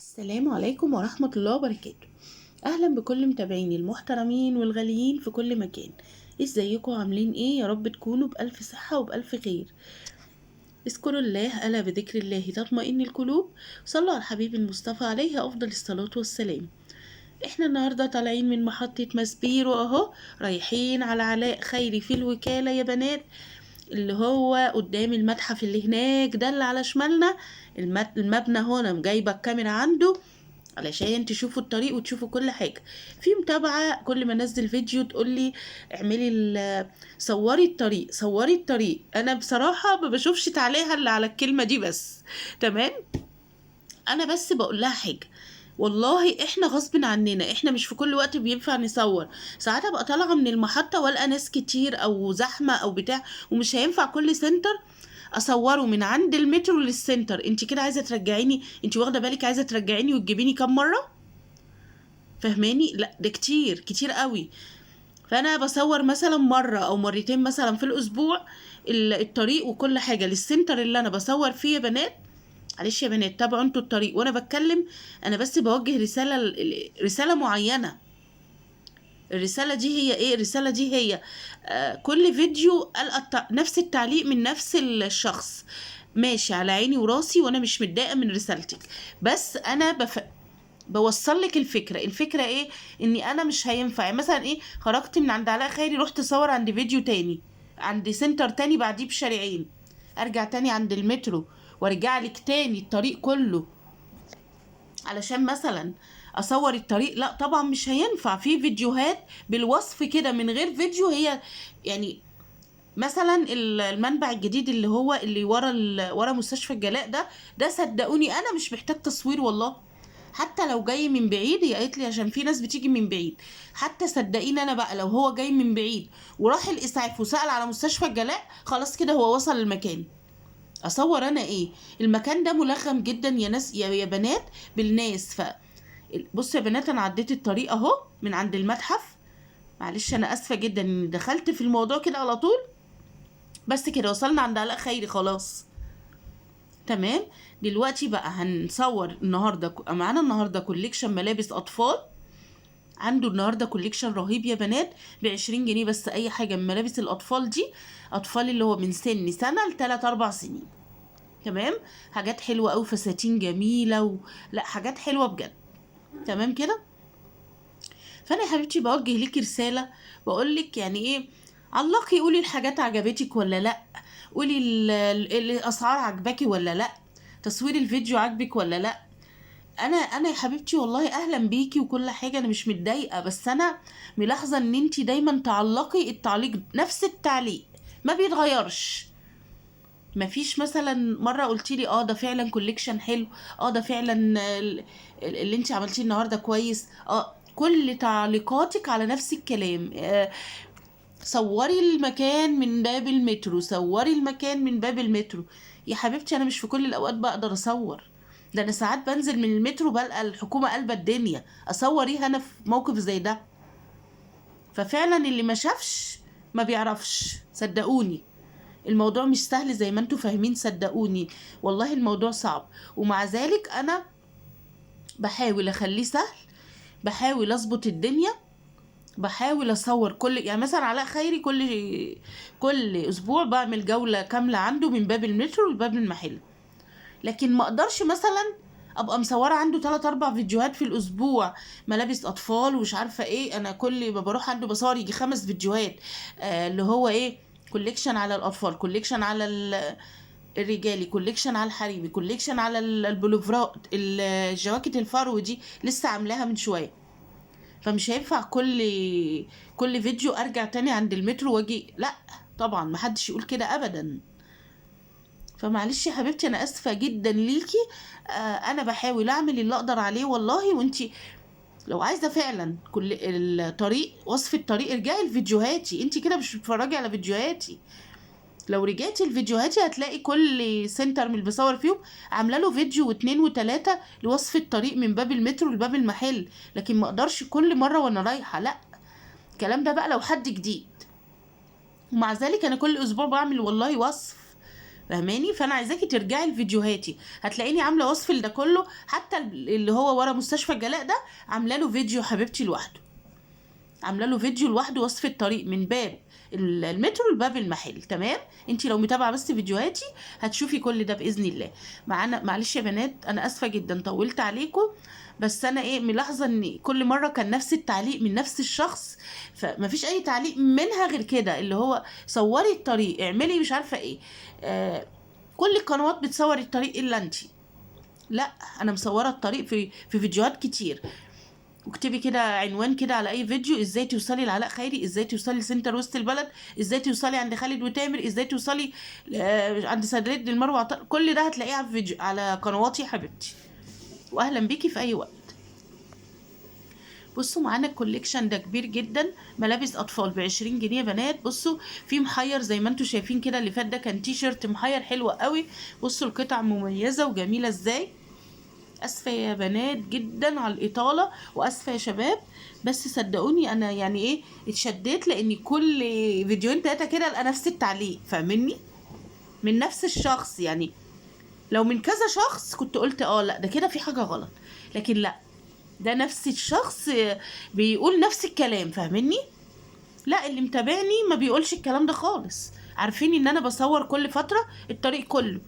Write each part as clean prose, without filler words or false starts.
السلام عليكم ورحمة الله وبركاته. أهلا بكل متابعيني المحترمين والغاليين في كل مكان. ازيكم عاملين ايه؟ يا رب تكونوا بألف صحة وبألف خير. اذكروا الله ألا بذكر الله تطمئن القلوب. صلوا على الحبيب المصطفى عليه أفضل الصلاة والسلام. احنا النهاردة طالعين من محطة ماسبيرو اهو، رايحين على علاء خيري في الوكالة يا بنات، اللي هو قدام المتحف اللي هناك ده اللي على شمالنا. المبنى هنا جايبة الكاميرا عنده علشان تشوفوا الطريق وتشوفوا كل حاجة. في متابعة كل ما انزل فيديو تقولي اعملي صوري الطريق صوري الطريق. انا بصراحة ما بشوفش تعليقها اللي على الكلمة دي بس. تمام، انا بس بقول لها حاجة، والله احنا غصب عننا، احنا مش في كل وقت بينفع نصور. ساعات ابقى طالعة من المحطة والقى ناس كتير او زحمة او بتاع، ومش هينفع كل سنتر اصوره من عند المترو للسنتر. انت كده عايزه ترجعيني؟ انت واخده بالك عايزه ترجعيني وتجيبيني كام مره؟ فهماني؟ لا ده كتير كتير قوي. فانا بصور مثلا مره او مرتين مثلا في الاسبوع الطريق وكل حاجه للسنتر اللي انا بصور فيه يا بنات. معلش يا بنات تابعوا انتوا الطريق وانا بتكلم. انا بس بوجه رساله معينه. الرسالة دي هي ايه؟ الرسالة دي هي كل فيديو ألقى نفس التعليق من نفس الشخص. ماشي، على عيني وراسي وانا مش متضايقة من رسالتك، بس انا بوصل لك الفكرة ايه؟ اني انا مش هينفع يعني مثلا ايه، خرجت من عند علاء خيري رحت اصور عند فيديو تاني، عند سنتر تاني بعديه بشارعين، ارجع تاني عند المترو وارجع لك تاني الطريق كله علشان مثلا اصور الطريق. لا طبعا مش هينفع. في فيديوهات بالوصف كده من غير فيديو، هي يعني مثلا المنبع الجديد اللي هو اللي ورا مستشفى الجلاء ده صدقوني انا مش محتاج تصوير والله. حتى لو جاي من بعيد، هي قالت لي عشان في ناس بتيجي من بعيد، حتى صدقيني انا بقى لو هو جاي من بعيد وراح الاسعاف وسأل على مستشفى الجلاء، خلاص كده هو وصل المكان. اصور انا ايه؟ المكان ده ملغم جدا يا ناس يا بنات بالناس. بصوا يا بنات، انا عديت الطريق اهو من عند المتحف. معلش انا اسفه جدا اني دخلت في الموضوع كده على طول، بس كده وصلنا عند علاء خيري خلاص. تمام، دلوقتي بقى هنصور النهارده معانا النهارده كوليكشن ملابس اطفال. عنده النهارده كوليكشن رهيب يا بنات، ب20 جنيه بس. اي حاجه من ملابس الاطفال دي، اطفال اللي هو من سنه ل3 4 سنين. تمام، حاجات حلوه قوي، فساتين جميله لا حاجات حلوه بجد. تمام كده. فانا يا حبيبتي بوجه ليكي رساله، بقول لك يعني ايه، علقي قولي الحاجات عجبتك ولا لا، قولي الاسعار عجباكي ولا لا، تصوير الفيديو عجبك ولا لا. انا يا حبيبتي والله اهلا بيكي وكل حاجه، انا مش متضايقه، بس انا ملاحظه ان انتي دايما تعلقي التعليق نفس التعليق ما بيتغيرش. مفيش مثلا مره قلتي لي ده فعلا كوليكشن حلو، ده فعلا اللي انت عملتيه النهارده كويس. كل تعليقاتك على نفس الكلام. صوري المكان من باب المترو، صوري المكان من باب المترو. يا حبيبتي انا مش في كل الاوقات بقدر اصور، ده انا ساعات بنزل من المترو بلقى الحكومه قلبة الدنيا، اصور ايه انا في موقف زي ده؟ ففعلا اللي ما شافش ما بيعرفش، صدقوني. الموضوع مش سهل زي ما انتوا فاهمين، صدقوني والله الموضوع صعب. ومع ذلك انا بحاول اخليه سهل، بحاول اظبط الدنيا، بحاول اصور كل يعني مثلا علاء خيري كل اسبوع بعمل جولة كاملة عنده من باب المترو لباب المحل. لكن ما اقدرش مثلا ابقى مصوره عنده 3 4 فيديوهات في الاسبوع ملابس اطفال ومش عارفه ايه. انا كل ما بروح عنده بصور يجي 5 فيديوهات، اللي هو ايه، كوليكشن على الاطفال، كوليكشن على الرجالي، كوليكشن على الحريمي، كوليكشن على البلوفرات، الجواكت الفرو دي لسه عاملاها من شويه. فمش هينفع كل فيديو ارجع تاني عند المترو واجي، لا طبعا محدش يقول كده ابدا. فمعلش يا حبيبتي انا اسفه جدا ليكي. انا بحاول اعمل اللي اقدر عليه والله. وانتي لو عايزه فعلا كل الطريق وصف الطريق ارجعي لفيديوهاتي، انتي كده مش بتتفرجي على فيديوهاتي. لو رجعتي لفيديوهاتي هتلاقي كل سنتر من اللي بصور فيهم عامله له فيديو واتنين وتلاته لوصف الطريق من باب المترو لباب المحل. لكن ما اقدرش كل مره وانا رايحه، لا. الكلام ده بقى لو حد جديد. ومع ذلك انا كل اسبوع بعمل والله وصف فاهماني؟ فانا عايزاكي ترجعي لفيديوهاتي، هتلاقيني عامله وصف لده كله، حتى اللي هو ورا مستشفى الجلاء ده عامله له فيديو حبيبتي لوحده، عامله له فيديو لوحده وصف الطريق من باب المترو لباب المحل. تمام؟ انت لو متابعه بس فيديوهاتي هتشوفي كل ده باذن الله. معانا معلش يا بنات انا اسفه جدا طولت عليكم، بس انا ملاحظه ان كل مره كان نفس التعليق من نفس الشخص، فمفيش اي تعليق منها غير كده، اللي هو صوري الطريق، اعملي مش عارفه ايه. كل القنوات بتصور الطريق الا انتي. لا، انا مصوره الطريق في فيديوهات كتير. واكتبي كده عنوان كده على اي فيديو: ازاي توصلي لعلاء خيري، ازاي توصلي لسنتر وسط البلد، ازاي توصلي عند خالد وتامر، ازاي توصلي عند سدريد المروه. كل ده هتلاقيه على فيديو على قنواتي يا حبيبتي، واهلا بيكي في اي وقت. بصوا معانا الكوليكشن ده كبير جدا، ملابس اطفال ب20 جنيه يا بنات. بصوا في محير زي ما انتم شايفين كده، اللي فات ده كان تي شيرت محير حلو قوي. بصوا القطع مميزه وجميله ازاي. اسفه يا بنات جدا على الاطاله، واسفه يا شباب، بس صدقوني انا يعني اتشديت، لان كل فيديوهين 3 كده القى نفس التعليق، فاهمني؟ من نفس الشخص. يعني لو من كذا شخص كنت قلت لا ده كده في حاجه غلط، لكن لا، ده نفس الشخص بيقول نفس الكلام، فاهمني؟ لا، اللي متابعني ما بيقولش الكلام ده خالص، عارفين ان انا بصور كل فتره الطريق كله.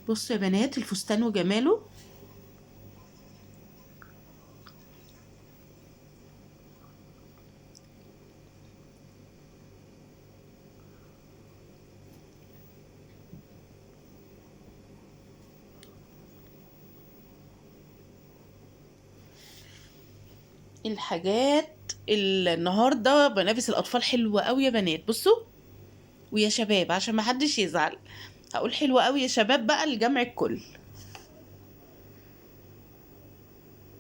بصوا يا بنات الفستان وجماله. الحاجات النهارده ملابس الاطفال حلوه قوي يا بنات. بصوا ويا شباب عشان ما حدش يزعل، هقول حلوه قوي يا شباب بقى لجمع الكل.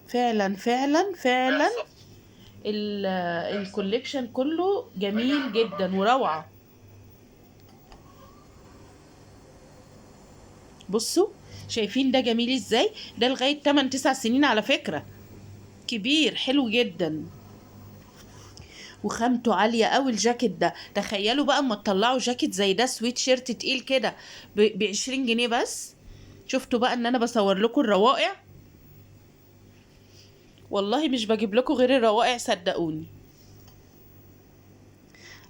فعلا فعلا فعلا الكوليكشن كله جميل جدا وروعه. بصوا شايفين ده جميل ازاي؟ ده لغايه 8 9 سنين على فكره، كبير حلو جدا وخامته عاليه قوي. الجاكيت ده تخيلوا بقى اما تطلعوا جاكيت زي ده سويت شيرت تقيل كده ب20 جنيه بس. شفتوا بقى ان انا بصور لكم الروائع، والله مش بجيب لكم غير الروائع صدقوني.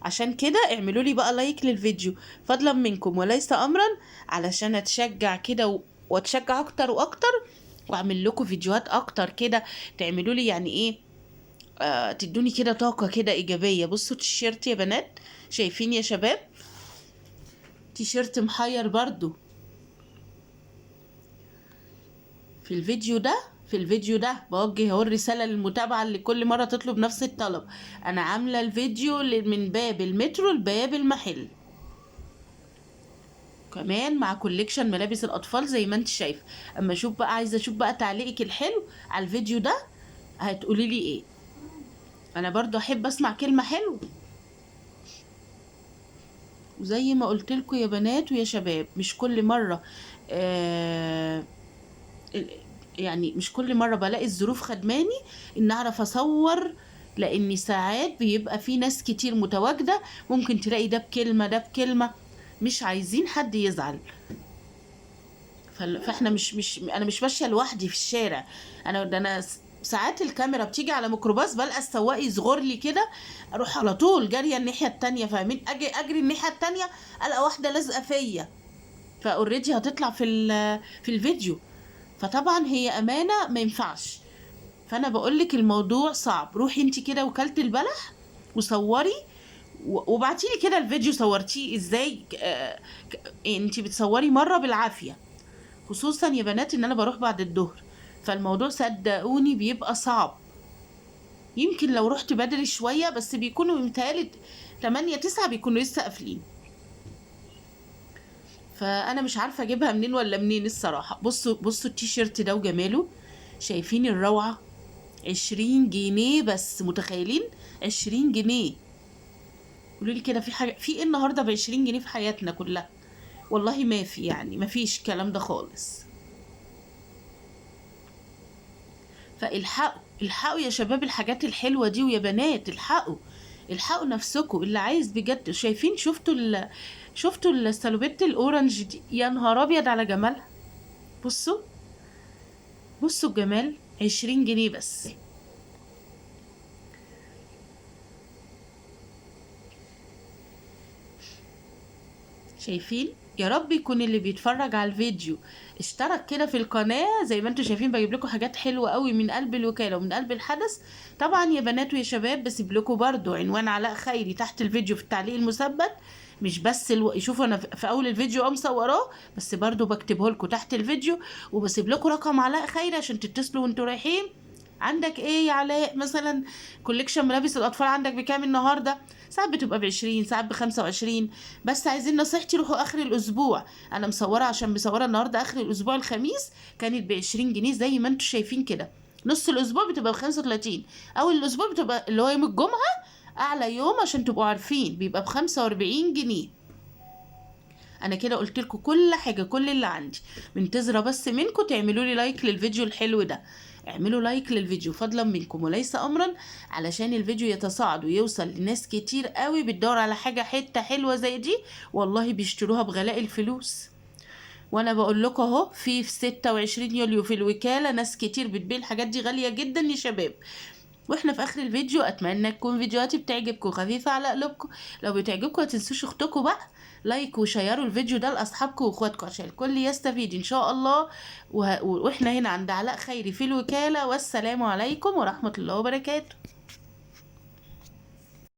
عشان كده اعملوا لي بقى لايك للفيديو فضلا منكم وليس امرا، علشان اتشجع كده واتشجع اكتر واكتر، واعمل لكم فيديوهات اكتر كده، تعملوا لي يعني تدوني كده طاقة كده ايجابية. بصوا التيشيرت يا بنات، شايفين يا شباب؟ تيشيرت محير برضو. في الفيديو ده بوجه اهو الرسالة للمتابعة اللي كل مرة تطلب نفس الطلب. انا عاملة الفيديو من باب المترو لباب المحل، كمان مع كوليكشن ملابس الاطفال زي ما انت شايف. اما اشوف بقى، عايزة اشوف بقى تعليقك الحلو على الفيديو ده، هتقولي لي ايه. انا برضو احب اسمع كلمة حلوة. وزي ما قلت لكم يا بنات ويا شباب، مش كل مرة يعني مش كل مرة بلاقي الظروف خدماني ان اعرف اصور، لان ساعات بيبقى في ناس كتير متواجدة، ممكن تلاقي ده بكلمة ده بكلمة، مش عايزين حد يزعل. فاحنا انا مش ماشية لوحدي في الشارع. انا ساعات الكاميرا بتيجي على ميكروباص بلقى السواق يصغر لي كده، اروح على طول جاريه الناحيه التانية، فاهمين؟ اجري الناحيه التانية الاقي واحده لازقه فيا، فاوريدي هتطلع في الفيديو، فطبعا هي امانه ما ينفعش. فانا بقولك الموضوع صعب، روحي انت كده وكالة البلح وصوري وبعتيلي كده الفيديو صورتيه ازاي. انت بتصوري مره بالعافيه، خصوصا يا بنات ان انا بروح بعد الظهر، فالموضوع صدقوني بيبقى صعب. يمكن لو رحت بدري شويه بس بيكونوا متهيألي 8 9 بيكونوا لسه قافلين، فانا مش عارفه اجيبها منين ولا منين الصراحه. بصوا التيشيرت ده وجماله، شايفين الروعه؟ 20 جنيه بس، متخيلين؟ 20 جنيه. قولوا لي كده، في حاجه في ايه النهارده ب 20 جنيه في حياتنا كلها؟ والله ما في، يعني ما فيش الكلام ده خالص. الحقوا يا شباب الحاجات الحلوه دي، ويا بنات الحقوا نفسكم اللي عايز بجد. شايفين؟ شفتوا شفتوا السلوبيت الاورنج دي؟ يا نهار ابيض على جمالها. بصوا، بصوا الجمال، 20 جنيه بس. شايفين؟ يا رب يكون اللي بيتفرج على الفيديو اشترك كده في القناة. زي ما انتوا شايفين بجيب لكم حاجات حلوة قوي من قلب الوكالة ومن قلب الحدث. طبعا يا بنات ويا شباب، بسيب لكم برضو عنوان علاء خيري تحت الفيديو في التعليق المثبت. مش بس شوفوا انا في اول الفيديو مصوراه، بس برضو بكتبه لكم تحت الفيديو. وبسيب لكم رقم علاء خيري عشان تتصلوا وانتوا رايحين. عندك ايه يا علاء مثلا؟ كوليكشن ملابس الاطفال عندك بكام النهارده؟ ساعات بتبقى ب20، ساعات ب25. بس عايزين نصيحتي، روحوا اخر الاسبوع. انا مصوره عشان مصوره النهارده اخر الاسبوع الخميس، كانت ب20 جنيه زي ما انتم شايفين كده. نص الاسبوع بتبقى ب35. اول الاسبوع بتبقى اللي هو يوم الجمعه، اعلى يوم عشان تبقوا عارفين، بيبقى ب45 جنيه. انا كده قلت لكم كل حاجه، كل اللي عندي. منتظره بس منكم تعملوا لي لايك للفيديو الحلو ده. اعملوا لايك للفيديو فضلا منكم وليس امرا، علشان الفيديو يتصاعد ويوصل لناس كتير قوي بتدور على حاجه حته حلوه زي دي. والله بيشتروها بغلاء الفلوس. وانا بقول لكم اهو، في 26 يوليو في الوكاله ناس كتير بتبيع الحاجات دي غاليه جدا يا شباب. واحنا في اخر الفيديو، اتمنى تكون فيديوهاتي بتعجبكم خفيفه على قلوبكم. لو بتعجبكم ما تنسوش اختكم بقى لايك وشيروا الفيديو ده لاصحابكم واخواتكم عشان الكل يستفيد ان شاء الله. واحنا هنا عند علاء خيري في الوكاله، والسلام عليكم ورحمه الله وبركاته.